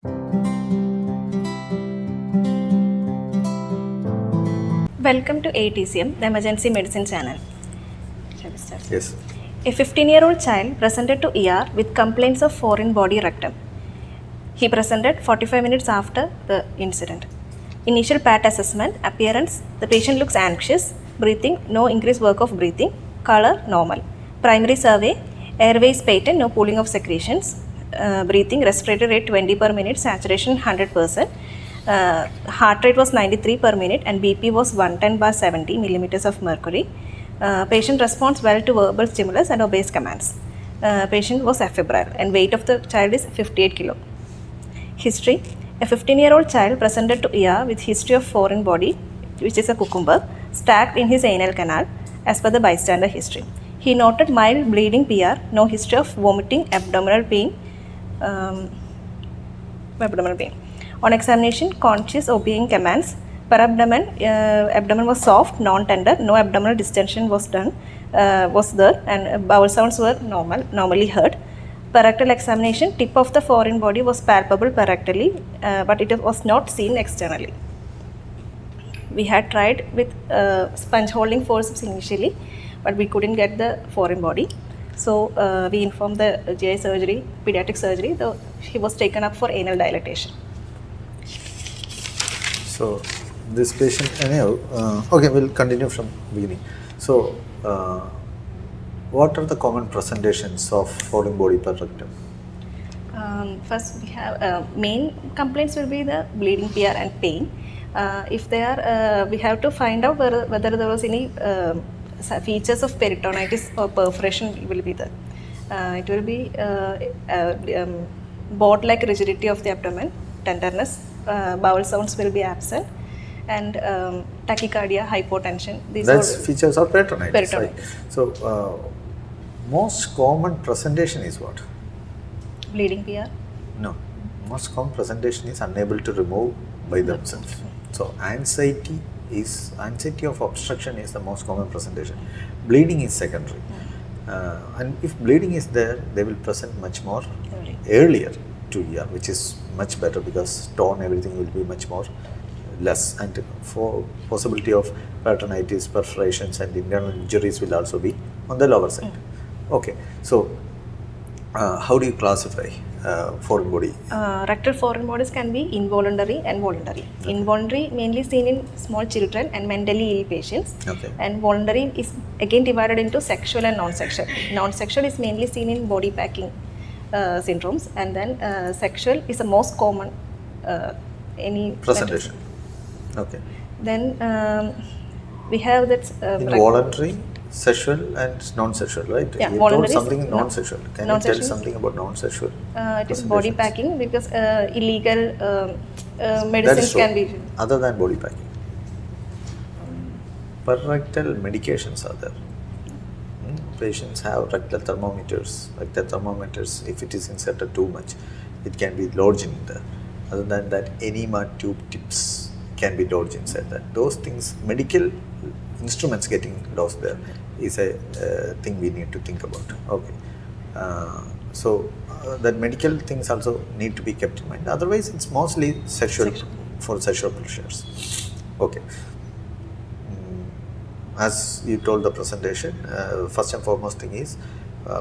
Welcome to ATCM, the Emergency Medicine Channel. Shall we start? Yes. A 15-year-old child presented to ER with complaints of foreign body rectum. He presented 45 minutes after the incident. Initial PAT assessment, appearance, the patient looks anxious, breathing, no increased work of breathing, color, normal. Primary survey, airways patent, no pooling of secretions, breathing, respiratory rate 20 per minute, saturation 100%. Heart rate was 93 per minute and BP was 110/70 millimeters of mercury. Patient responds well to verbal stimulus and obeys commands. Patient was afebrile and weight of the child is 58 kilo. History: a 15-year-old child presented to ER with history of foreign body, which is a cucumber, stacked in his anal canal as per the bystander history. He noted mild bleeding PR, no history of vomiting, abdominal pain. On examination, conscious obeying commands. Per abdomen, abdomen was soft, non-tender, no abdominal distension was there, and bowel sounds were normally heard. Per rectal examination, tip of the foreign body was palpable per rectally, but it was not seen externally. We had tried with sponge holding forceps initially, but we couldn't get the foreign body. So we informed the GI surgery, pediatric surgery, though he was taken up for anal dilatation. So this patient, okay, we'll continue from beginning. So what are the common presentations of foreign body per rectum? First, we have main complaints will be the bleeding PR and pain. If they are, we have to find out whether there was any features of peritonitis or perforation will be there. It will be board-like rigidity of the abdomen, tenderness, bowel sounds will be absent, and tachycardia, hypotension. That's features of peritonitis. Peritonitis. Right? So most common presentation is what? Bleeding PR? No. Most common presentation is unable to remove by themselves. So anxiety of obstruction is the most common presentation. Bleeding is secondary. And if bleeding is there, they will present much more earlier to ER, which is much better because tone, everything will be much more less, and for possibility of peritonitis, perforations and internal injuries will also be on the lower side. Okay, so how do you classify foreign body? Rectal foreign bodies can be involuntary and voluntary. Okay. Involuntary mainly seen in small children and mentally ill patients. Okay. And voluntary is again divided into sexual and non-sexual. Non-sexual is mainly seen in body packing syndromes, and then sexual is the most common any presentation. Okay. Then we have that involuntary, sexual and non-sexual, right? Yeah, you told something non-sexual. Can you tell something about non-sexual? It is body packing because illegal medicines can be. Other than body packing, per-rectal medications are there. Patients have rectal thermometers. Rectal thermometers, if it is inserted too much, it can be lodged in there. Other than that, enema tube tips can be lodged inside that. Those things, medical instruments getting lost there is a thing we need to think about. Okay. So that medical things also need to be kept in mind. Otherwise, it's mostly sexual for sexual pleasures. Okay. As you told the presentation, first and foremost thing is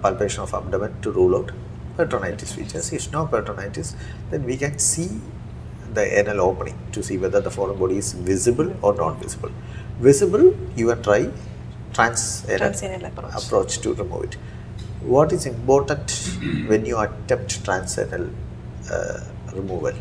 palpation of abdomen to rule out peritonitis features. If no peritonitis, then we can see the anal opening to see whether the foreign body is visible or not visible. Visible, you can try transanal approach to remove it. What is important when you attempt transanal removal?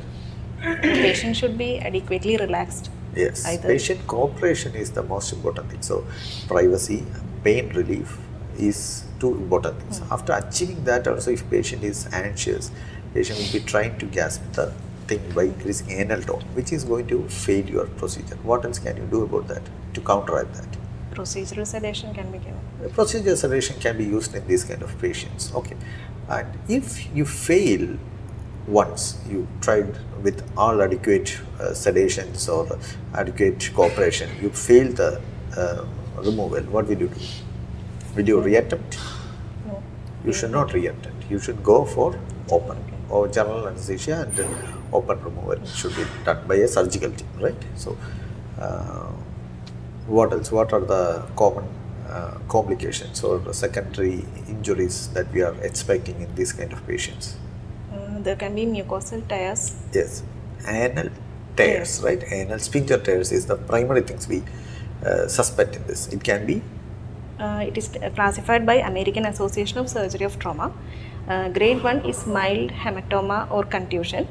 The patient should be adequately relaxed. Yes, patient cooperation is the most important thing. So, privacy, pain relief is two important things. After achieving that also, if patient is anxious, patient will be trying to gasp the thing by increasing anal tone, which is going to fail your procedure. What else can you do about that to counteract that? Procedural sedation can be given. Procedural sedation can be used in these kind of patients. Okay, and if you fail once, you tried with all adequate sedations or adequate cooperation, you fail the removal, what will you do? Will you reattempt? No. You should not reattempt. You should go for open. or general anesthesia, and then open removal should be done by a surgical team, right? So, what else? What are the common complications or the secondary injuries that we are expecting in these kind of patients? There can be mucosal tears. Yes, anal tears, right? Anal sphincter tears is the primary things we suspect in this. It can be. It is classified by American Association of Surgery of Trauma. Grade 1 is mild hematoma or contusion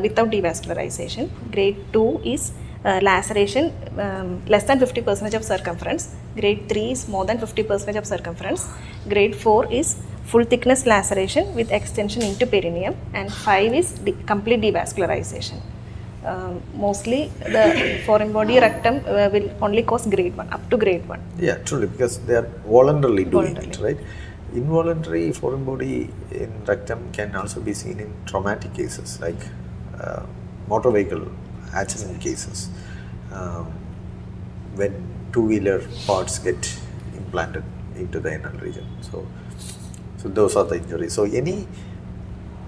without devascularization. Grade 2 is laceration less than 50% of circumference. Grade 3 is more than 50% of circumference. Grade 4 is full thickness laceration with extension into perineum, and 5 is complete devascularization. Mostly the foreign body rectum will only cause grade 1, up to grade 1. Yeah, truly, because they are voluntarily doing it, right? Involuntary foreign body in rectum can also be seen in traumatic cases like motor vehicle accident cases, when two-wheeler parts get implanted into the anal region. So those are the injuries. So any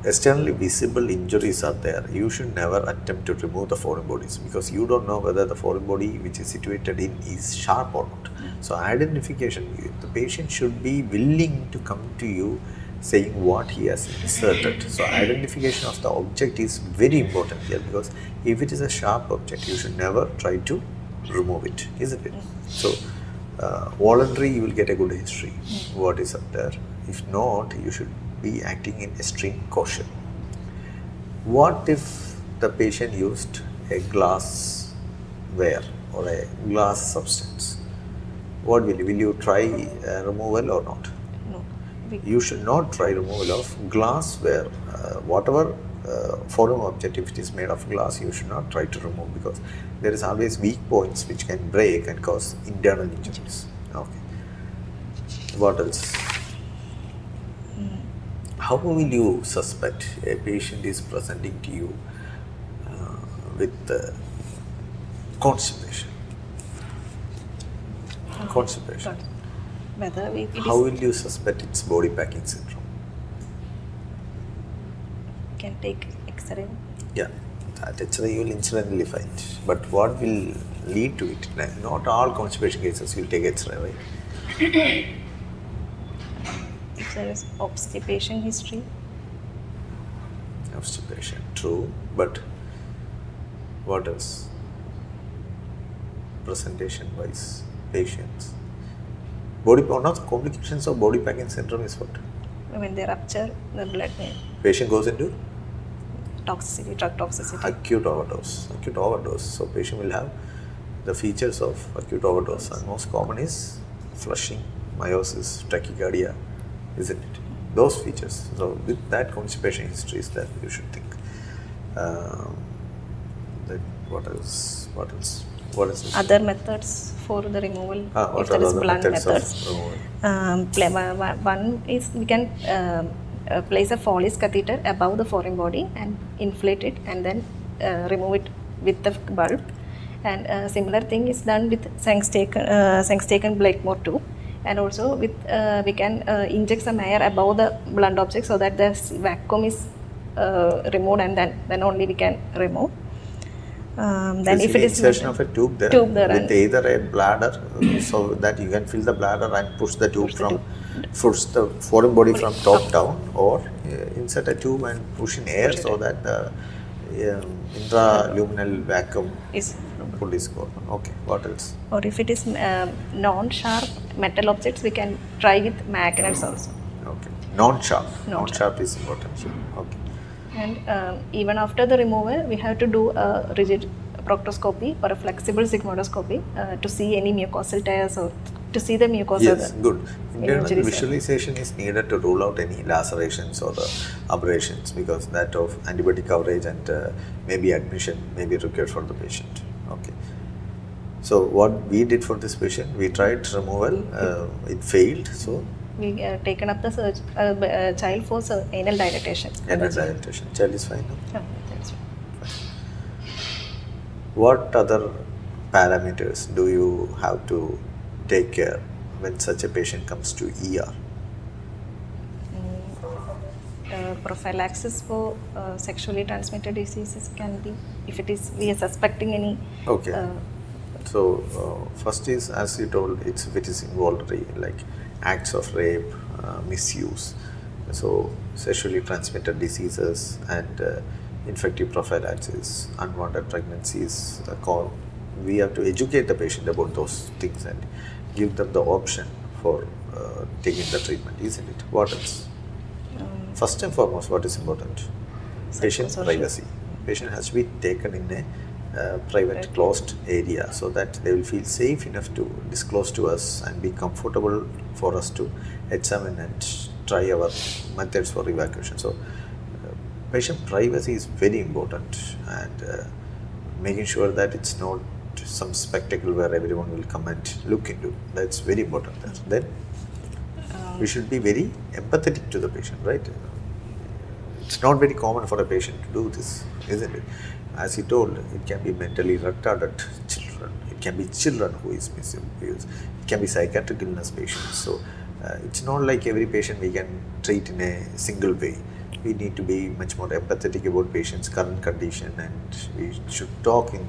externally visible injuries are there, you should never attempt to remove the foreign bodies, because you don't know whether the foreign body which is situated in is sharp or not. So identification, the patient should be willing to come to you saying what he has inserted. So identification of the object is very important here, because if it is a sharp object, you should never try to remove it, isn't it? So voluntary, you will get a good history, what is up there. If not, you should be acting in extreme caution. What if the patient used a glass ware or a glass substance? What will you try removal or not? No. You should not try removal of glassware. Whatever foreign object, if it is made of glass, you should not try to remove, because there is always weak points which can break and cause internal injuries. Okay. What else? How will you suspect a patient is presenting to you with constipation? Constipation. Whether How will you suspect it's body packing syndrome? Can take X-ray. Yeah, that X-ray you will incidentally find. But what will lead to it? Not all constipation cases will take X-ray, right? If there is obstipation history. Obstipation, true. But what else? Presentation-wise, patients. One of the complications of body packing syndrome is what? When they rupture the blood, Patient goes into toxicity, drug toxicity. acute overdose. Acute overdose. So patient will have the features of acute overdose, and most common is flushing, meiosis, tachycardia, isn't it? Those features. So with that constipation history is that you should think. Then what else? What else? What is this? Other methods for the removal, What if there are is the blunt methods methods. of removal? One is we can place a Foley's catheter above the foreign body and inflate it, and then remove it with the bulb. And similar thing is done with Sengstaken Blakemore too. And also with we can inject some air above the blunt object so that the vacuum is removed, and then only we can remove. Then if it is insertion of a tube there, with either a bladder, so that you can fill the bladder and push the tube push the foreign body from top down, or insert a tube and push in air so that the intraluminal vacuum is pull is gone. Okay, what else? Or if it is non-sharp metal objects, we can try with magnets also. Okay, non-sharp. Non-sharp is important. Okay. And even after the removal, we have to do a rigid proctoscopy or a flexible sigmoidoscopy to see any mucosal tears or to see the mucosa. Yes, good. Internal visualization is needed to rule out any lacerations or the abrasions, because that of antibiotic coverage and maybe admission may be required for the patient. Okay. So what we did for this patient, we tried removal, it failed. So we taken up the child for anal dilatation. Anal dilatation. Child is fine. No? That's fine. What other parameters do you have to take care when such a patient comes to ER? prophylaxis for sexually transmitted diseases can be, if it is we are suspecting any. Okay. Uh, So first is, as you told, if it is involuntary, like acts of rape, misuse, so sexually transmitted diseases and infective prophylaxis, unwanted pregnancies, we have to educate the patient about those things and give them the option for taking the treatment, isn't it? What else? First and foremost, what is important? Patient Psychosocial. privacy. Patient has to be taken in a private closed area so that they will feel safe enough to disclose to us and be comfortable for us to examine and try our methods for evacuation. So patient privacy is very important, and making sure that it's not some spectacle where everyone will come and look into. That's very important. Then we should be very empathetic to the patient, right? It's not very common for a patient to do this, isn't it? As you told, it can be mentally retarded children, it can be children who is misused, it can be psychiatric illness patients. So it's not like every patient we can treat in a single way. We need to be much more empathetic about patients' current condition, and we should talk in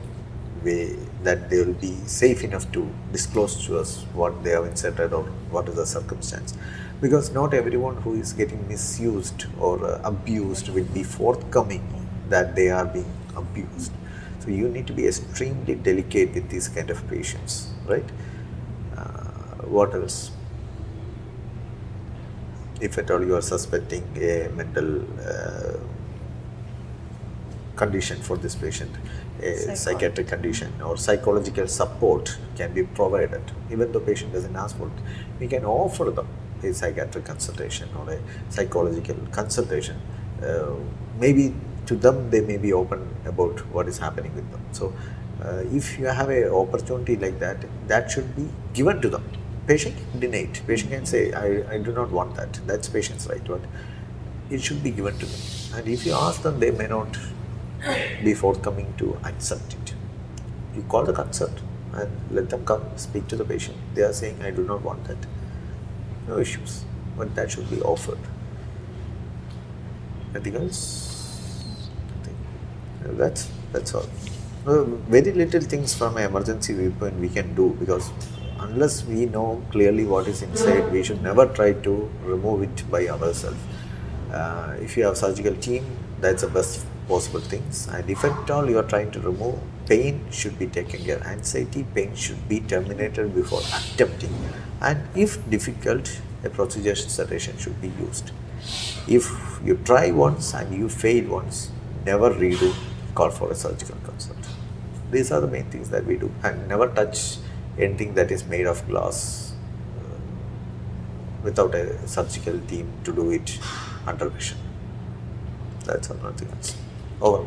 way that they will be safe enough to disclose to us what they have inserted or what is the circumstance. Because not everyone who is getting misused or abused will be forthcoming that they are being abused. So you need to be extremely delicate with these kind of patients, right? What else? If at all you are suspecting a mental condition for this patient, a psychiatric condition or psychological support can be provided. Even though patient doesn't ask for it, we can offer them a psychiatric consultation or a psychological consultation. Maybe to them they may be open about what is happening with them. So if you have an opportunity like that, that should be given to them. Patient can deny it. Patient can say, I do not want that. That's patient's right. But it should be given to them. And if you ask them, they may not be forthcoming to accept it. You call the consult and let them come speak to the patient. They are saying, I do not want that. No issues. But that should be offered. Anything else? Nothing. That's all. Very little things from an emergency viewpoint we can do, because unless we know clearly what is inside, we should never try to remove it by ourselves. If you have surgical team, that's the best possible things. And if at all you are trying to remove, pain should be taken care. Anxiety, pain should be terminated before attempting. And if difficult, a procedure sedation should be used. If you try once and you fail once, never redo, call for a surgical consult. These are the main things that we do. And never touch anything that is made of glass without a surgical team to do it under vision. That's all, nothing else. Over.